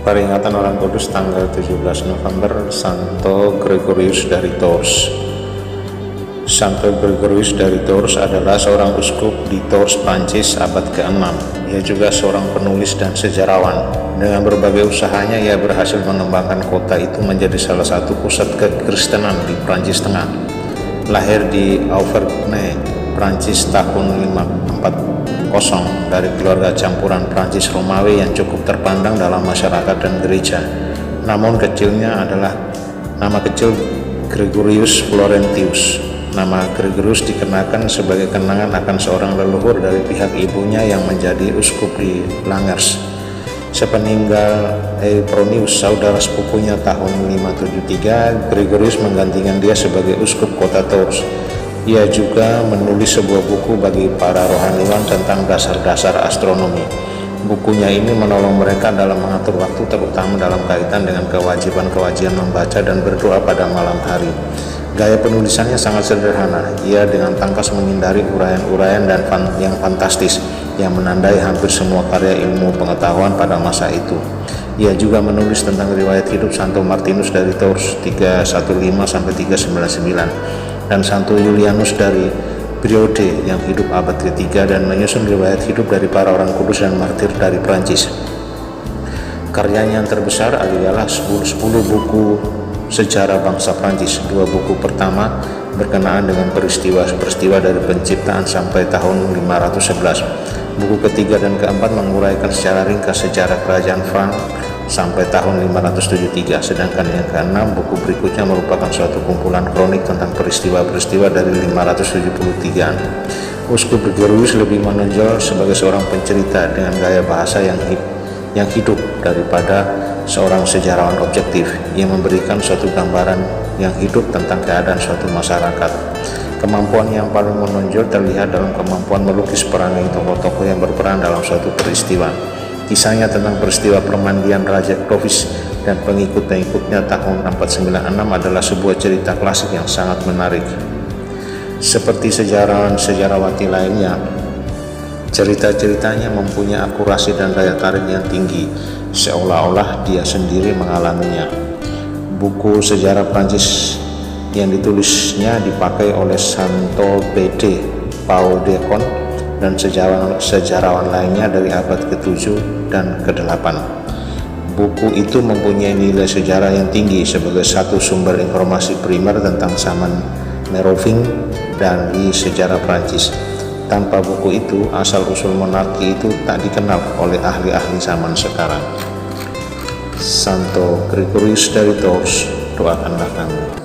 Peringatan Orang Kudus tanggal 17 November, Santo Gregorius dari Tours. Santo Gregorius dari Tours adalah seorang uskup di Tours, Prancis abad ke-6. Ia juga seorang penulis dan sejarawan. Dengan berbagai usahanya, ia berhasil mengembangkan kota itu menjadi salah satu pusat kekristenan di Prancis Tengah. Lahir di Auvergne, Prancis tahun 540 dari keluarga campuran Prancis Romawi yang cukup terpandang dalam masyarakat dan gereja. Namun kecilnya adalah nama kecil Gregorius Florentius. Nama Gregorius dikenakan sebagai kenangan akan seorang leluhur dari pihak ibunya yang menjadi uskup di Langers. Sepeninggal Eupronius, saudara sepupunya tahun 573, Gregorius menggantikan dia sebagai uskup kota Tours. Ia juga menulis sebuah buku bagi para rohaniwan tentang dasar-dasar astronomi. Bukunya ini menolong mereka dalam mengatur waktu, terutama dalam kaitan dengan kewajiban-kewajiban membaca dan berdoa pada malam hari. Gaya penulisannya sangat sederhana. Ia dengan tangkas menghindari uraian-uraian dan yang fantastis yang menandai hampir semua karya ilmu pengetahuan pada masa itu. Ia juga menulis tentang riwayat hidup Santo Martinus dari Tours 315-399 dan Santo Julianus dari Brioude yang hidup abad ke-3 dan menyusun riwayat hidup dari para orang kudus dan martir dari Prancis. Karyanya yang terbesar adalah 10 buku sejarah bangsa Prancis. 2 buku pertama berkenaan dengan peristiwa-peristiwa dari penciptaan sampai tahun 511. Buku ketiga dan keempat menguraikan secara ringkas sejarah kerajaan Frank sampai tahun 573, sedangkan yang keenam, buku berikutnya merupakan suatu kumpulan kronik tentang peristiwa-peristiwa dari 573-an. Uskup Gregorius lebih menonjol sebagai seorang pencerita dengan gaya bahasa yang hidup daripada seorang sejarawan objektif. Ia memberikan suatu gambaran yang hidup tentang keadaan suatu masyarakat. Kemampuan yang paling menonjol terlihat dalam kemampuan melukis perangai tokoh-tokoh yang berperan dalam suatu peristiwa. Kisahnya tentang peristiwa permandian Raja Clovis dan pengikut-pengikutnya tahun 496 adalah sebuah cerita klasik yang sangat menarik. Seperti sejarawan-sejarawati lainnya, cerita-ceritanya mempunyai akurasi dan daya tarik yang tinggi, seolah-olah dia sendiri mengalaminya. Buku sejarah Prancis yang ditulisnya dipakai oleh Santo Bede Pau Decon dan sejarawan lainnya dari abad ke-7 dan ke-8. Buku itu mempunyai nilai sejarah yang tinggi sebagai satu sumber informasi primer tentang zaman Meroving dari sejarah Prancis. Tanpa buku itu, asal-usul monarki itu tak dikenal oleh ahli-ahli zaman sekarang. Santo Gregorius dari Tours, doakanlah kami.